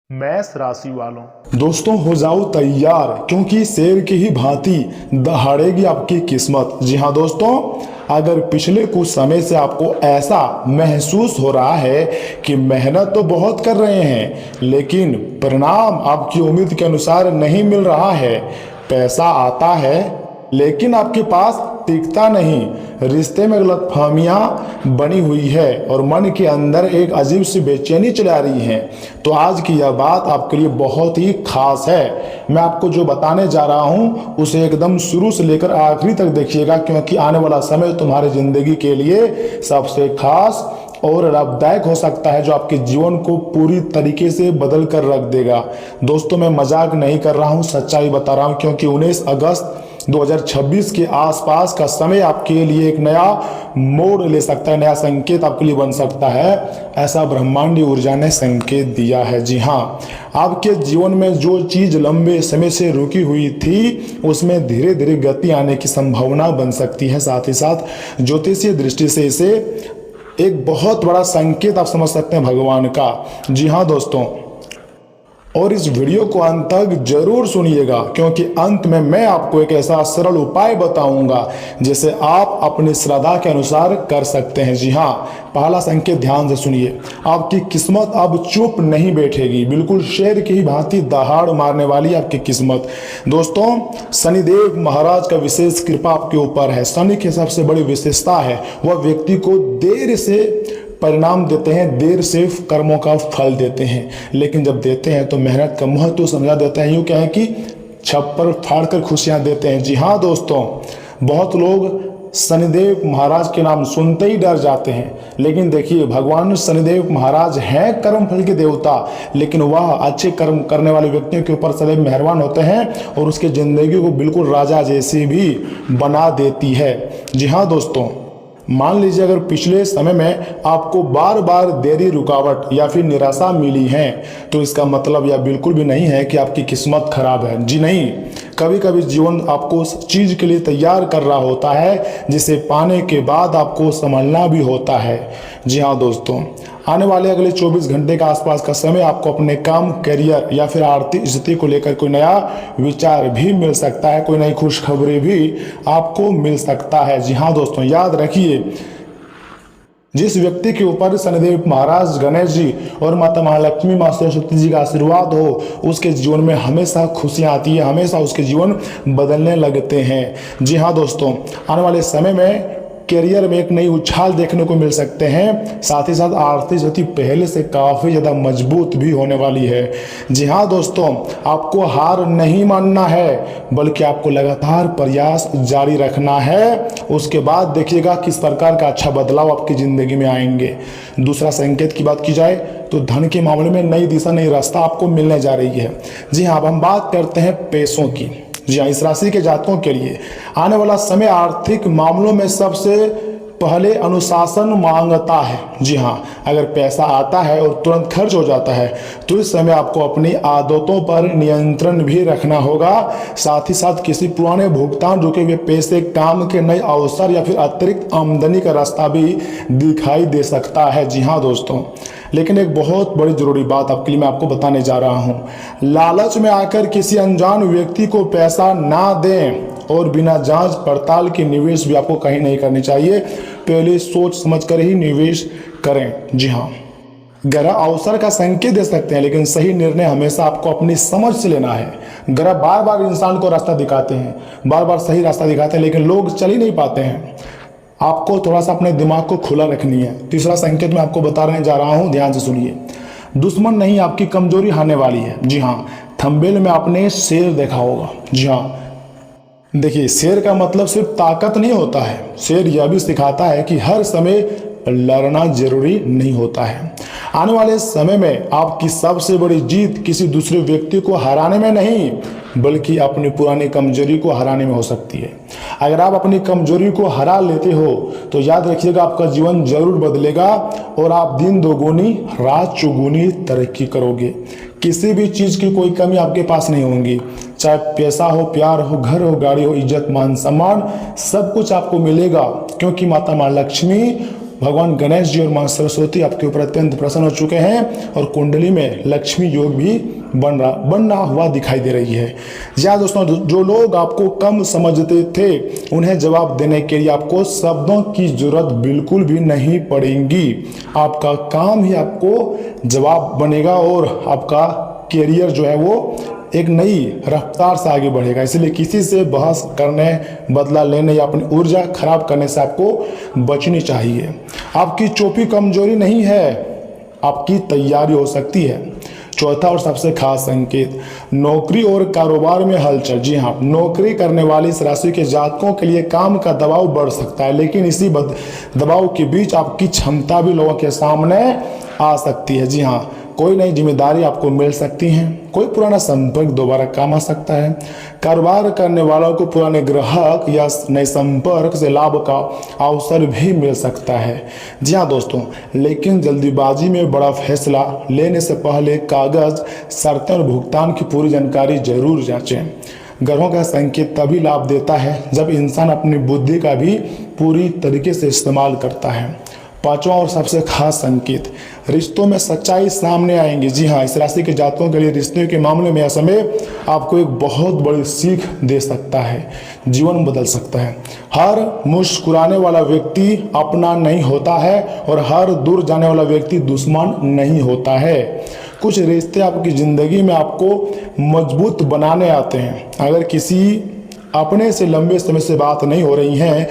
Mesh राशि वालों, दोस्तों हो जाओ तैयार, क्योंकि शेर की ही भांति दहाड़ेगी आपकी किस्मत। जी हाँ दोस्तों, अगर पिछले कुछ समय से आपको ऐसा महसूस हो रहा है कि मेहनत तो बहुत कर रहे हैं लेकिन परिणाम आपकी उम्मीद के अनुसार नहीं मिल रहा है, पैसा आता है लेकिन आपके पास टिकता नहीं, रिश्ते में गलतफहमियां बनी हुई है और मन के अंदर एक अजीब सी बेचैनी चला रही है, तो आज की यह बात आपके लिए बहुत ही खास है। मैं आपको जो बताने जा रहा हूं उसे एकदम शुरू से लेकर आखिरी तक देखिएगा, क्योंकि आने वाला समय तुम्हारी जिंदगी के लिए सबसे खास और लाभदायक हो सकता है, जो आपके जीवन को पूरी तरीके से बदल कर रख देगा। दोस्तों मैं मजाक नहीं कर रहा हूं, सच्चाई बता रहा हूं, क्योंकि 19 अगस्त 2026 के आसपास का समय आपके लिए एक नया मोड़ ले सकता है, नया संकेत आपके लिए बन सकता है, ऐसा ब्रह्मांडीय ऊर्जा ने संकेत दिया है। जी हाँ, आपके जीवन में जो चीज लंबे समय से रुकी हुई थी उसमें धीरे धीरे गति आने की संभावना बन सकती है। साथ ही साथ ज्योतिषीय दृष्टि से इसे एक बहुत बड़ा संकेत आप समझ सकते हैं भगवान का। जी हाँ दोस्तों, और इस वीडियो को अंत तक जरूर सुनिएगा, क्योंकि अंत में मैं आपको एक ऐसा सरल उपाय बताऊंगा जिसे आप अपनी श्रद्धा के अनुसार कर सकते हैं। जी हाँ, पहला संकेत ध्यान से सुनिए, आपकी किस्मत अब चुप नहीं बैठेगी, बिल्कुल शेर की ही भांति दहाड़ मारने वाली आपकी किस्मत। दोस्तों शनिदेव महाराज का विशेष कृपा आपके ऊपर है। शनि की सबसे बड़ी विशेषता है वह व्यक्ति को देर से परिणाम देते हैं, देर से कर्मों का फल देते हैं, लेकिन जब देते हैं तो मेहनत का महत्व समझा देते हैं। यूँ क्या है कि छप्पर फाड़ कर खुशियां देते हैं। जी हाँ दोस्तों, बहुत लोग शनिदेव महाराज के नाम सुनते ही डर जाते हैं, लेकिन देखिए भगवान शनिदेव महाराज हैं कर्म फल के देवता, लेकिन वह अच्छे कर्म करने वाले व्यक्तियों के ऊपर सदैव मेहरबान होते हैं और उसकी जिंदगी को बिल्कुल राजा जैसी भी बना देती है। जी हाँ दोस्तों, मान लीजिए अगर पिछले समय में आपको बार बार देरी, रुकावट या फिर निराशा मिली है, तो इसका मतलब यह बिल्कुल भी नहीं है कि आपकी किस्मत खराब है। जी नहीं, कभी कभी जीवन आपको उस चीज के लिए तैयार कर रहा होता है जिसे पाने के बाद आपको संभलना भी होता है। जी हाँ दोस्तों, आने वाले अगले 24 घंटे का आसपास का समय आपको अपने काम, करियर या फिर आर्थिक स्थिति को लेकर कोई नया विचार भी मिल सकता है, कोई नई खुशखबरी भी आपको मिल सकता है। जी हाँ दोस्तों, याद रखिए, जिस व्यक्ति के ऊपर शनिदेव महाराज, गणेश जी और माता महालक्ष्मी, माँ सरस्वती जी का आशीर्वाद हो, उसके जीवन में हमेशा खुशियाँ आती है, हमेशा उसके जीवन बदलने लगते हैं। जी हाँ दोस्तों, आने वाले समय में करियर में एक नई उछाल देखने को मिल सकते हैं। साथ ही साथ आर्थिक स्थिति पहले से काफ़ी ज़्यादा मजबूत भी होने वाली है। जी हाँ दोस्तों, आपको हार नहीं मानना है, बल्कि आपको लगातार प्रयास जारी रखना है। उसके बाद देखिएगा किस प्रकार का अच्छा बदलाव आपकी ज़िंदगी में आएंगे। दूसरा संकेत की बात की जाए तो धन के मामले में नई दिशा, नई रास्ता आपको मिलने जा रही है। जी हाँ, अब हम बात करते हैं पैसों की। जी हाँ, इस राशि के जातकों के लिए आने वाला समय आर्थिक मामलों में सबसे पहले अनुशासन मांगता है। जी हाँ, अगर पैसा आता है और तुरंत खर्च हो जाता है तो इस समय आपको अपनी आदतों पर नियंत्रण भी रखना होगा। साथ ही साथ किसी पुराने भुगतान, रुके हुए पैसे, काम के नए अवसर या फिर अतिरिक्त आमदनी का रास्ता भी दिखाई दे सकता है। जी हाँ दोस्तों, लेकिन एक बहुत बड़ी जरूरी बात आपके लिए मैं आपको बताने जा रहा हूँ, लालच में आकर किसी अनजान व्यक्ति को पैसा ना दें और बिना जांच पड़ताल के निवेश भी आपको कहीं नहीं करनी चाहिए। पहले सोच समझ कर ही निवेश करें। जी हाँ, ग्रह अवसर का संकेत दे सकते हैं, लेकिन सही निर्णय हमेशा आपको अपनी समझ से लेना है। ग्रह बार बार इंसान को रास्ता दिखाते हैं, बार बार सही रास्ता दिखाते हैं, लेकिन लोग चल ही नहीं पाते हैं। आपको थोड़ा सा अपने दिमाग को खुला रखनी है। तीसरा संकेत मैं आपको बताने जा रहा हूँ, ध्यान से सुनिए। दुश्मन नहीं, आपकी कमजोरी आने वाली है। जी हाँ, थंबनेल में आपने शेर देखा होगा। जी हाँ, देखिए शेर का मतलब सिर्फ ताकत नहीं होता है, शेर यह भी सिखाता है कि हर समय लड़ना जरूरी नहीं होता है। आने वाले समय में आपकी सबसे बड़ी जीत किसी दूसरे व्यक्ति को हराने में नहीं, बल्कि अपनी पुरानी कमजोरी को हराने में हो सकती है। अगर आप अपनी कमजोरी को हरा लेते हो तो याद रखिएगा आपका जीवन जरूर बदलेगा और आप दिन दोगुनी रात चौगुनी तरक्की करोगे। किसी भी चीज़ की कोई कमी आपके पास नहीं होगी, चाहे पैसा हो, प्यार हो, घर हो, गाड़ी हो, इज्जत, मान सम्मान, सब कुछ आपको मिलेगा, क्योंकि माता माँ लक्ष्मी भगवान गणेश जी और मां सरस्वती आपके ऊपर अत्यंत प्रसन्न हो चुके हैं और कुंडली में लक्ष्मी योग भी बनना हुआ दिखाई दे रही है। जी हाँ दोस्तों, जो लोग आपको कम समझते थे उन्हें जवाब देने के लिए आपको शब्दों की जरूरत बिल्कुल भी नहीं पड़ेगी। आपका काम ही आपको जवाब बनेगा और आपका कैरियर जो है वो एक नई रफ्तार से आगे बढ़ेगा। इसलिए किसी से बहस करने, बदला लेने या अपनी ऊर्जा खराब करने से आपको बचनी चाहिए। आपकी चौथी कमजोरी नहीं है, आपकी तैयारी हो सकती है। चौथा और सबसे खास संकेत, नौकरी और कारोबार में हलचल। जी हाँ, नौकरी करने वाली इस राशि के जातकों के लिए काम का दबाव बढ़ सकता है, लेकिन इसी दबाव के बीच आपकी क्षमता भी लोगों के सामने आ सकती है। जी हाँ, कोई नई जिम्मेदारी आपको मिल सकती है, कोई पुराना संपर्क दोबारा काम आ सकता है। कारोबार करने वालों को पुराने ग्राहक या नए संपर्क से लाभ का अवसर भी मिल सकता है। जी हाँ दोस्तों, लेकिन जल्दीबाजी में बड़ा फैसला लेने से पहले कागज, शर्तें और भुगतान की पूरी जानकारी जरूर जांचें। ग्रहों का संकेत तभी लाभ देता है जब इंसान अपनी बुद्धि का भी पूरी तरीके से इस्तेमाल करता है। पांचवा और सबसे खास संकेत, रिश्तों में सच्चाई सामने आएंगी। जी हाँ, इस राशि के जातकों के लिए रिश्तों के मामले में यह समय आपको एक बहुत बड़ी सीख दे सकता है, जीवन बदल सकता है। हर मुस्कुराने वाला व्यक्ति अपना नहीं होता है और हर दूर जाने वाला व्यक्ति दुश्मन नहीं होता है। कुछ रिश्ते आपकी जिंदगी में आपको मजबूत बनाने आते हैं। अगर किसी अपने से लंबे समय से बात नहीं हो रही है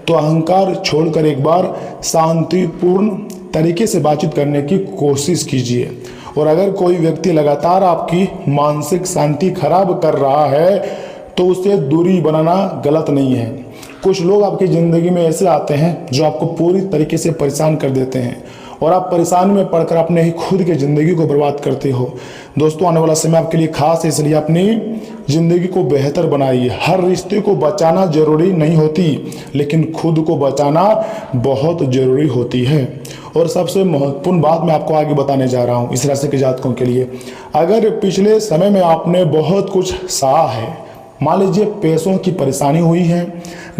तो अहंकार छोड़कर एक बार शांतिपूर्ण तरीके से बातचीत करने की कोशिश कीजिए। और अगर कोई व्यक्ति लगातार आपकी मानसिक शांति खराब कर रहा है तो उससे दूरी बनाना गलत नहीं है। कुछ लोग आपकी ज़िंदगी में ऐसे आते हैं जो आपको पूरी तरीके से परेशान कर देते हैं और आप परेशानी में पड़कर अपने ही खुद की ज़िंदगी को बर्बाद करते हो। दोस्तों, आने वाला समय आपके लिए खास है, इसलिए अपनी ज़िंदगी को बेहतर बनाइए। हर रिश्ते को बचाना जरूरी नहीं होती, लेकिन खुद को बचाना बहुत ज़रूरी होती है। और सबसे महत्वपूर्ण बात मैं आपको आगे बताने जा रहा हूँ इस राशि के जातकों के लिए। अगर पिछले समय में आपने बहुत कुछ सहा है, मान लीजिए पैसों की परेशानी हुई है,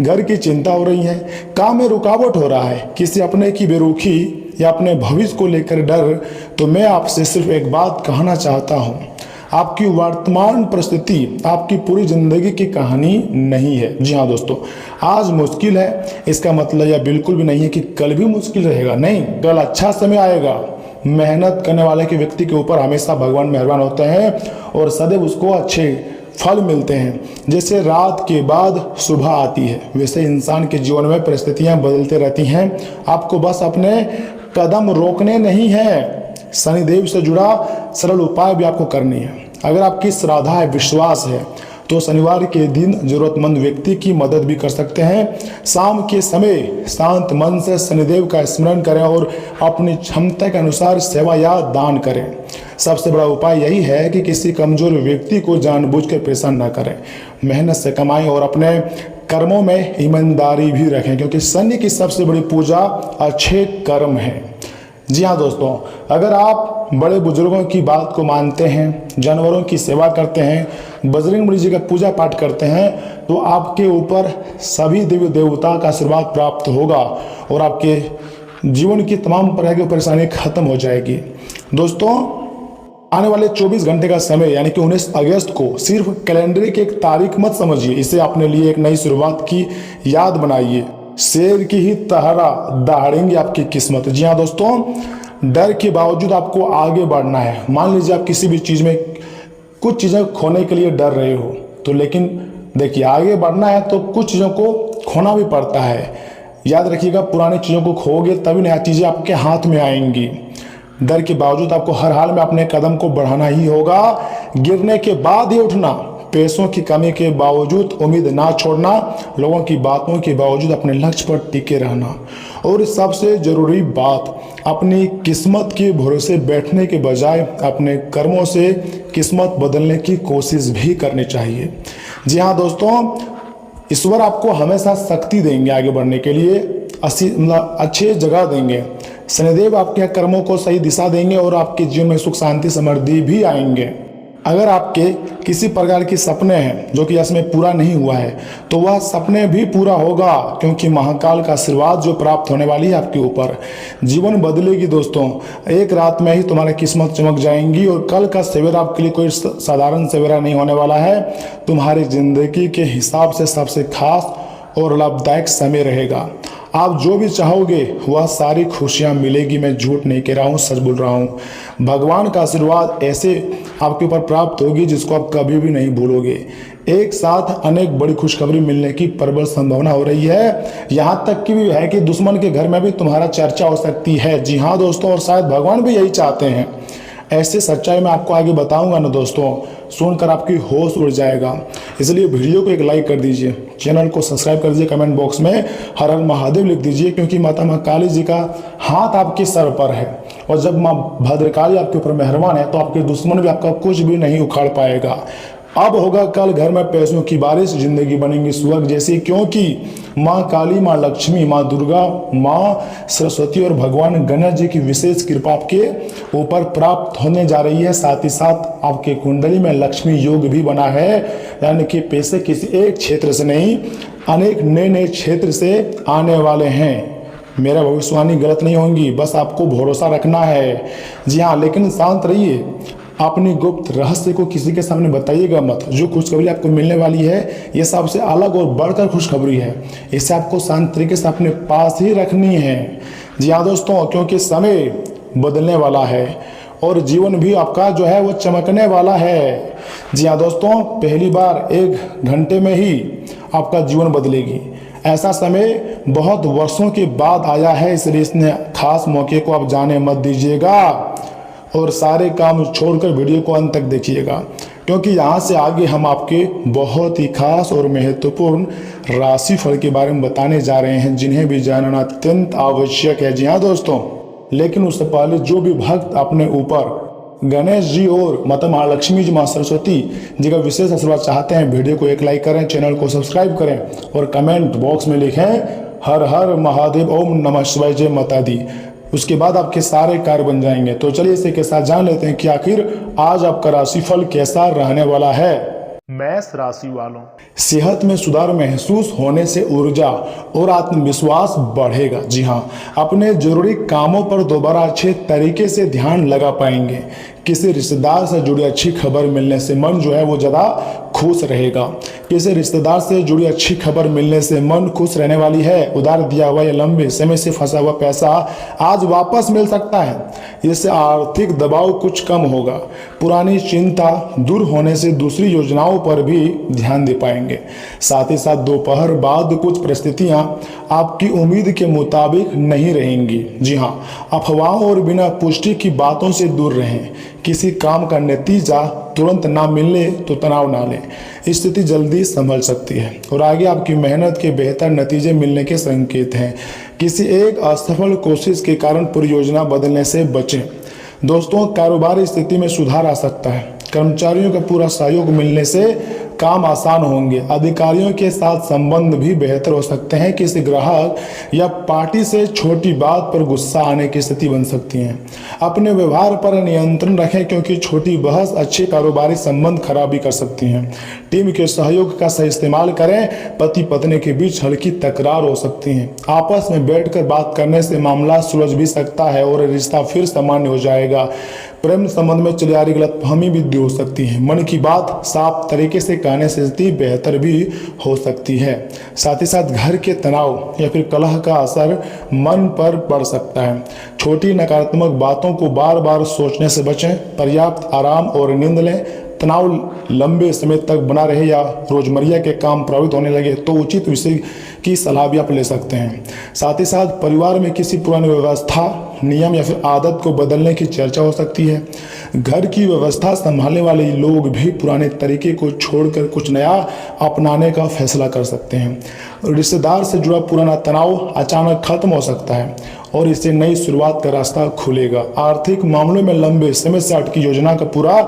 घर की चिंता हो रही है, काम में रुकावट हो रहा है, किसी अपने की बेरुखी या अपने भविष्य को लेकर डर, तो मैं आपसे सिर्फ एक बात कहना चाहता हूँ, आपकी वर्तमान परिस्थिति आपकी पूरी जिंदगी की कहानी नहीं है। जी हाँ दोस्तों, आज मुश्किल है इसका मतलब यह बिल्कुल भी नहीं है कि कल भी मुश्किल रहेगा। नहीं, कल अच्छा समय आएगा। मेहनत करने वाले के व्यक्ति के ऊपर हमेशा भगवान मेहरबान होते हैं और सदैव उसको अच्छे फल मिलते हैं। जैसे रात के बाद सुबह आती है, वैसे इंसान के जीवन में परिस्थितियां बदलते रहती हैं। आपको बस अपने कदम रोकने नहीं है, शनिदेव से जुड़ा सरल उपाय भी आपको करनी है। अगर आपकी श्रद्धा है, विश्वास है, तो शनिवार के दिन जरूरतमंद व्यक्ति की मदद भी कर सकते हैं। शाम के समय शांत मन से शनिदेव का स्मरण करें और अपनी क्षमता के अनुसार सेवा या दान करें। सबसे बड़ा उपाय यही है कि किसी कमजोर व्यक्ति को जानबूझकर परेशान न करें। मेहनत से कमाएं और अपने कर्मों में ईमानदारी भी रखें, क्योंकि शनि की सबसे बड़ी पूजा अच्छे कर्म है। जी हाँ दोस्तों, अगर आप बड़े बुजुर्गों की बात को मानते हैं, जानवरों की सेवा करते हैं, बजरंगबली जी का पूजा पाठ करते हैं, तो आपके ऊपर सभी देवी देवता का आशीर्वाद प्राप्त होगा और आपके जीवन की तमाम प्रकार की परेशानी खत्म हो जाएगी। दोस्तों, आने वाले 24 घंटे का समय यानी कि 19 अगस्त को सिर्फ कैलेंडर की एक तारीख मत समझिए, इसे अपने लिए एक नई शुरुआत की याद बनाइए। शेर की ही तरह दहाड़ेंगे आपकी किस्मत। जी हाँ दोस्तों, डर के बावजूद आपको आगे बढ़ना है। मान लीजिए आप किसी भी चीज़ में कुछ चीज़ें खोने के लिए डर रहे हो, तो लेकिन देखिए आगे बढ़ना है तो कुछ चीज़ों को खोना भी पड़ता है। याद रखिएगा, पुरानी चीज़ों को खोओगे तभी नया चीज़ें आपके हाथ में आएंगी। डर के बावजूद आपको हर हाल में अपने कदम को बढ़ाना ही होगा। गिरने के बाद ही उठना, पैसों की कमी के बावजूद उम्मीद ना छोड़ना, लोगों की बातों के बावजूद अपने लक्ष्य पर टिके रहना, और सबसे जरूरी बात, अपनी किस्मत के भरोसे बैठने के बजाय अपने कर्मों से किस्मत बदलने की कोशिश भी करनी चाहिए। जी हाँ दोस्तों, ईश्वर आपको हमेशा शक्ति देंगे आगे बढ़ने के लिए, अच्छे जगह देंगे। शनिदेव आपके कर्मों को सही दिशा देंगे और आपके जीवन में सुख शांति समृद्धि भी आएंगे। अगर आपके किसी प्रकार के सपने हैं जो कि इसमें पूरा नहीं हुआ है तो वह सपने भी पूरा होगा, क्योंकि महाकाल का आशीर्वाद जो प्राप्त होने वाली है आपके ऊपर। जीवन बदलेगी दोस्तों, एक रात में ही तुम्हारी किस्मत चमक जाएंगी और कल का सवेरा आपके लिए कोई साधारण सवेरा नहीं होने वाला है। तुम्हारी जिंदगी के हिसाब से सबसे खास और लाभदायक समय रहेगा। आप जो भी चाहोगे वह सारी खुशियां मिलेगी। मैं झूठ नहीं कह रहा हूँ, सच बोल रहा हूँ। भगवान का आशीर्वाद ऐसे आपके ऊपर प्राप्त होगी जिसको आप कभी भी नहीं भूलोगे। एक साथ अनेक बड़ी खुशखबरी मिलने की प्रबल संभावना हो रही है। यहाँ तक कि भी है कि दुश्मन के घर में भी तुम्हारा चर्चा हो सकती है। जी हाँ दोस्तों, और शायद भगवान भी यही चाहते हैं। ऐसे सच्चाई मैं आपको आगे बताऊंगा ना दोस्तों, सुनकर आपकी होश उड़ जाएगा। इसलिए वीडियो को एक लाइक कर दीजिए, चैनल को सब्सक्राइब कर दीजिए, कमेंट बॉक्स में हर हर महादेव लिख दीजिए, क्योंकि माता माँ काली जी का हाथ आपके सर पर है। और जब माँ भद्रकाली आपके ऊपर मेहरबान है तो आपके दुश्मन भी आपका कुछ भी नहीं उखाड़ पाएगा। अब होगा कल घर में पैसों की बारिश, जिंदगी बनेगी स्वर्ग जैसी, क्योंकि माँ काली, माँ लक्ष्मी, माँ दुर्गा, माँ सरस्वती और भगवान गणेश जी की विशेष कृपा आपके ऊपर प्राप्त होने जा रही है। साथ ही साथ आपके कुंडली में लक्ष्मी योग भी बना है, यानी कि पैसे किसी एक क्षेत्र से नहीं, अनेक नए नए क्षेत्र से आने वाले हैं। मेरा भविष्यवाणी गलत नहीं होंगी, बस आपको भरोसा रखना है। जी हाँ, लेकिन शांत रहिए, अपनी गुप्त रहस्य को किसी के सामने बताइएगा मत। जो खुशखबरी आपको मिलने वाली है ये सबसे अलग और बढ़कर खुशखबरी है, इसे आपको शांत तरीके से अपने पास ही रखनी है। जी हाँ दोस्तों, क्योंकि समय बदलने वाला है और जीवन भी आपका जो है वो चमकने वाला है। जी हाँ दोस्तों, पहली बार 1 घंटे में ही आपका जीवन बदलेगी। ऐसा समय बहुत वर्षों के बाद आया है, इसलिए इसने खास मौके को आप जाने मत दीजिएगा और सारे काम छोड़कर वीडियो को अंत तक देखिएगा, क्योंकि यहाँ से आगे हम आपके बहुत ही खास और महत्वपूर्ण राशिफल के बारे में बताने जा रहे हैं, जिन्हें भी जानना अत्यंत आवश्यक है। जी हाँ दोस्तों, लेकिन उससे पहले जो भी भक्त अपने ऊपर गणेश जी और माता महालक्ष्मी जी, माँ सरस्वती जी का विशेष आशीर्वाद चाहते हैं, वीडियो को एक लाइक करें, चैनल को सब्सक्राइब करें और कमेंट बॉक्स में लिखें हर हर महादेव, ओम नमः शिवाय, जय माता दी। उसके बाद आपके सारे कार्य बन जाएंगे। तो चलिए इसी के साथ जान लेते हैं कि आखिर आज आपका राशिफल कैसा रहने वाला है। मेष राशि वालों, सेहत में सुधार महसूस होने से ऊर्जा और आत्मविश्वास बढ़ेगा। जी हाँ, अपने जरूरी कामों पर दोबारा अच्छे तरीके से ध्यान लगा पाएंगे। किसी रिश्तेदार से जुड़ी अच्छी खबर मिलने से मन जो है वो ज़्यादा खुश रहेगा। किसी रिश्तेदार से जुड़ी अच्छी खबर मिलने से मन खुश रहने वाली है। उधार दिया हुआ या लंबे समय से फंसा हुआ पैसा आज वापस मिल सकता है। इससे आर्थिक दबाव कुछ कम होगा। पुरानी चिंता दूर होने से दूसरी योजनाओं पर भी ध्यान दे पाएंगे। साथ ही साथ दोपहर बाद कुछ परिस्थितियां आपकी उम्मीद के मुताबिक नहीं रहेंगी। जी हाँ, अफवाहों और बिना पुष्टि की बातों से दूर रहें। किसी काम का नतीजा तुरंत ना मिलने तो तनाव ना लें, स्थिति जल्दी संभल सकती है और आगे आपकी मेहनत के बेहतर नतीजे मिलने के संकेत हैं। किसी एक असफल कोशिश के कारण परियोजना बदलने से बचें। दोस्तों, कारोबारी स्थिति में सुधार आ सकता है। कर्मचारियों का पूरा सहयोग मिलने से काम आसान होंगे। अधिकारियों के साथ संबंध भी बेहतर हो सकते हैं। किसी ग्राहक या पार्टी से छोटी बात पर गुस्सा आने की स्थिति बन सकती है। अपने व्यवहार पर नियंत्रण रखें, क्योंकि छोटी बहस अच्छे कारोबारी संबंध खराब भी कर सकती हैं। टीम के सहयोग का सही इस्तेमाल करें। पति पत्नी के बीच हल्की तकरार हो सकती है। आपस में बैठकर बात करने से मामला सुलझ भी सकता है और रिश्ता फिर सामान्य हो जाएगा। प्रेम संबंध में चली आ रही गलतफहमी भी दूर हो सकती है। मन की बात साफ तरीके से कहने से स्थिति बेहतर भी हो सकती है। साथ ही साथ घर के तनाव या फिर कलह का असर मन पर पड़ सकता है। छोटी नकारात्मक बातों को बार बार सोचने से बचें। पर्याप्त आराम और नींद लें। तनाव लंबे समय तक बना रहे या रोजमर्रा के काम प्रभावित होने लगे तो उचित विषय की सलाह भी आप ले सकते हैं। साथ ही साथ परिवार में किसी पुरानी व्यवस्था, नियम या फिर आदत को बदलने की चर्चा हो सकती है। घर की व्यवस्था संभालने वाले लोग भी पुराने तरीके को छोड़कर कुछ नया अपनाने का फैसला कर सकते हैं। रिश्तेदार से जुड़ा पुराना तनाव अचानक खत्म हो सकता है और इससे नई शुरुआत का रास्ता खुलेगा। आर्थिक मामलों में लंबे समय से अटकी योजना का पूरा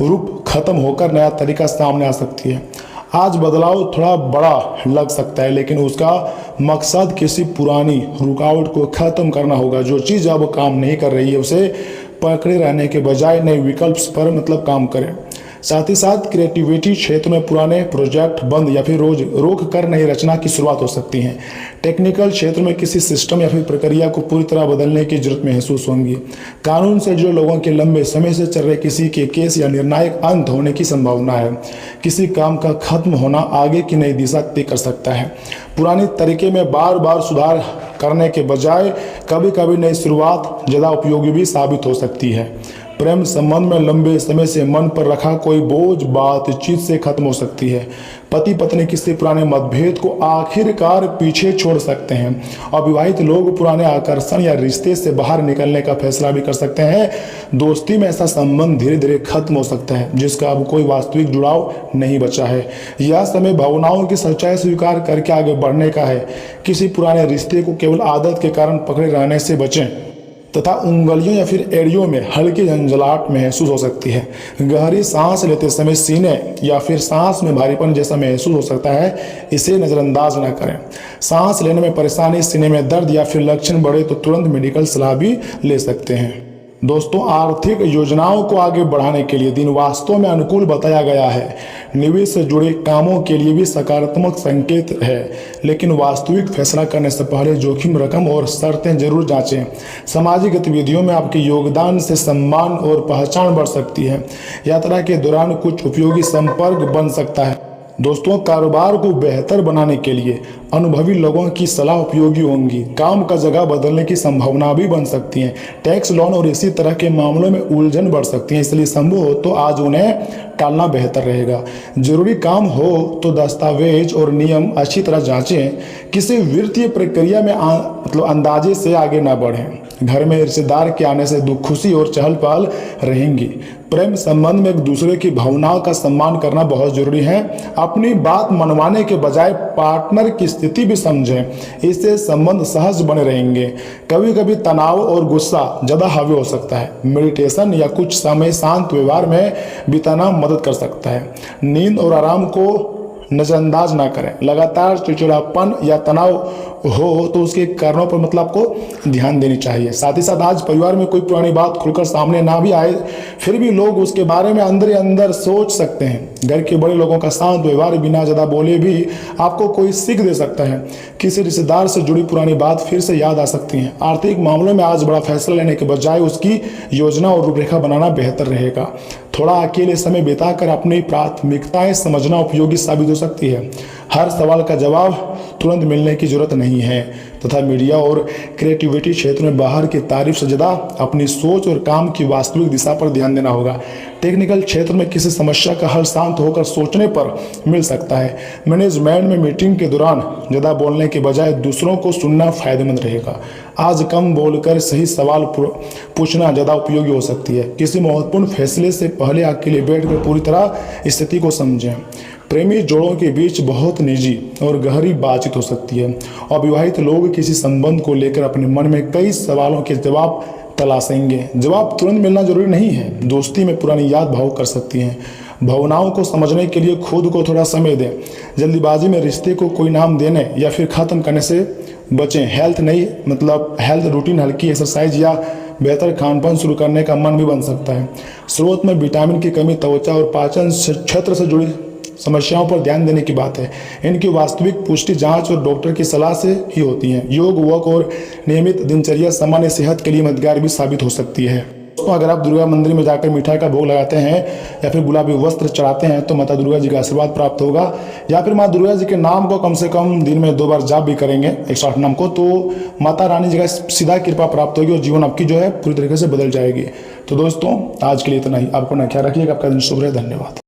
रूप खत्म होकर नया तरीका सामने आ सकती है। आज बदलाव थोड़ा बड़ा लग सकता है, लेकिन उसका मकसद किसी पुरानी रुकावट को खत्म करना होगा। जो चीज़ अब काम नहीं कर रही है उसे पकड़े रहने के बजाय नए विकल्प पर काम करें। साथ ही साथ क्रिएटिविटी क्षेत्र में पुराने प्रोजेक्ट बंद या फिर रोज रोक कर नई रचना की शुरुआत हो सकती है। टेक्निकल क्षेत्र में किसी सिस्टम या फिर प्रक्रिया को पूरी तरह बदलने की जरूरत महसूस होगी। कानून से जुड़े लोगों के लंबे समय से चल रहे किसी के केस या निर्णायक अंत होने की संभावना है। किसी काम का खत्म होना आगे की नई दिशा तय कर सकता है। पुराने तरीके में बार बार सुधार करने के बजाय कभी कभी नई शुरुआत ज़्यादा उपयोगी भी साबित हो सकती है। प्रेम संबंध में लंबे समय से मन पर रखा कोई बोझ बातचीत से खत्म हो सकती है। पति पत्नी किसी पुराने मतभेद को आखिरकार पीछे छोड़ सकते हैं। अविवाहित लोग पुराने आकर्षण या रिश्ते से बाहर निकलने का फैसला भी कर सकते हैं। दोस्ती में ऐसा संबंध धीरे धीरे खत्म हो सकता है जिसका अब कोई वास्तविक जुड़ाव नहीं बचा है। यह समय भावनाओं की सच्चाई स्वीकार करके आगे बढ़ने का है। किसी पुराने रिश्ते को केवल आदत के कारण पकड़े रहने से बचें तथा उंगलियों या फिर एड़ियों में हल्की झंझलाहट महसूस हो सकती है। गहरी सांस लेते समय सीने या फिर सांस में भारीपन जैसा महसूस हो सकता है, इसे नज़रअंदाज न करें। सांस लेने में परेशानी, सीने में दर्द या फिर लक्षण बढ़े तो तुरंत मेडिकल सलाह भी ले सकते हैं। दोस्तों, आर्थिक योजनाओं को आगे बढ़ाने के लिए दिन वास्तव में अनुकूल बताया गया है। निवेश से जुड़े कामों के लिए भी सकारात्मक संकेत है, लेकिन वास्तविक फैसला करने से पहले जोखिम, रकम और शर्तें जरूर जांचें। सामाजिक गतिविधियों में आपके योगदान से सम्मान और पहचान बढ़ सकती है। यात्रा के दौरान कुछ उपयोगी संपर्क बन सकता है। दोस्तों, कारोबार को बेहतर बनाने के लिए अनुभवी लोगों की सलाह उपयोगी होंगी। काम का जगह बदलने की संभावना भी बन सकती है। टैक्स, लोन और इसी तरह के मामलों में उलझन बढ़ सकती है, इसलिए संभव हो तो आज उन्हें टालना बेहतर रहेगा। जरूरी काम हो तो दस्तावेज और नियम अच्छी तरह जांचें। किसी वित्तीय प्रक्रिया में अंदाजे से आगे ना बढ़ें। घर में रिश्तेदार के आने से दुख, खुशी और चहल पहल रहेंगी। प्रेम संबंध में एक दूसरे की भावनाओं का सम्मान करना बहुत जरूरी है। अपनी बात मनवाने के बजाय पार्टनर की स्थिति भी समझें, इससे संबंध सहज बने रहेंगे। कभी कभी तनाव और गुस्सा ज़्यादा हावी हो सकता है। मेडिटेशन या कुछ समय शांत व्यवहार में बिताना मदद कर सकता है। नींद और आराम को नज़रअंदाज ना करें। लगातार चिड़चिड़ापन या तनाव हो तो उसके कारणों पर आपको ध्यान देनी चाहिए। साथ ही साथ आज परिवार में कोई पुरानी बात खुलकर सामने ना भी आए, फिर भी लोग उसके बारे में अंदर ही अंदर सोच सकते हैं। घर के बड़े लोगों का शांत व्यवहार बिना ज़्यादा बोले भी आपको कोई सीख दे सकता है। किसी रिश्तेदार से जुड़ी पुरानी बात फिर से याद आ सकती है। आर्थिक मामलों में आज बड़ा फैसला लेने के बजाय उसकी योजना और रूपरेखा बनाना बेहतर रहेगा। थोड़ा अकेले समय बिताकर अपनी प्राथमिकताएं समझना उपयोगी साबित हो सकती है। हर सवाल का जवाब तुरंत मिलने की जरूरत नहीं है तथा मीडिया और क्रिएटिविटी क्षेत्र में बाहर की तारीफ से ज़्यादा अपनी सोच और काम की वास्तविक दिशा पर ध्यान देना होगा। टेक्निकल क्षेत्र में किसी समस्या का हल शांत होकर सोचने पर मिल सकता है। मैनेजमेंट में मीटिंग के दौरान ज़्यादा बोलने के बजाय दूसरों को सुनना फायदेमंद रहेगा। आज कम बोलकर सही सवाल पूछना ज़्यादा उपयोगी हो सकती है। किसी महत्वपूर्ण फैसले से पहले अकेले बैठकर पूरी तरह स्थिति को समझें। प्रेमी जोड़ों के बीच बहुत निजी और गहरी बातचीत हो सकती है। अविवाहित लोग किसी संबंध को लेकर अपने मन में कई सवालों के जवाब तलाशेंगे। जवाब तुरंत मिलना जरूरी नहीं है। दोस्ती में पुरानी याद भावुक कर सकती हैं। भावनाओं को समझने के लिए खुद को थोड़ा समय दें। जल्दीबाजी में रिश्ते को कोई नाम देने या फिर ख़त्म करने से बचें। हेल्थ रूटीन, हल्की एक्सरसाइज या बेहतर खानपान शुरू करने का मन भी बन सकता है। स्रोत में विटामिन की कमी, त्वचा और पाचन क्षेत्र से जुड़ी समस्याओं पर ध्यान देने की बात है। इनकी वास्तविक पुष्टि जांच और डॉक्टर की सलाह से ही होती है। योग, वॉक और नियमित दिनचर्या सामान्य सेहत के लिए मददगार भी साबित हो सकती है। दोस्तों, अगर आप दुर्गा मंदिर में जाकर मिठाई का भोग लगाते हैं या फिर गुलाबी वस्त्र चढ़ाते हैं तो माता दुर्गा जी का आशीर्वाद प्राप्त होगा। या फिर माता दुर्गा जी के नाम को कम से कम दिन में 2 बार जाप भी करेंगे 108 नाम को, तो माता रानी जी का सीधा कृपा प्राप्त होगी और जीवन आपकी पूरी तरीके से बदल जाएगी। तो दोस्तों, आज के लिए इतना ही। आपको ना ख्याल रखिएगा। आपका दिन शुभ रहे। धन्यवाद।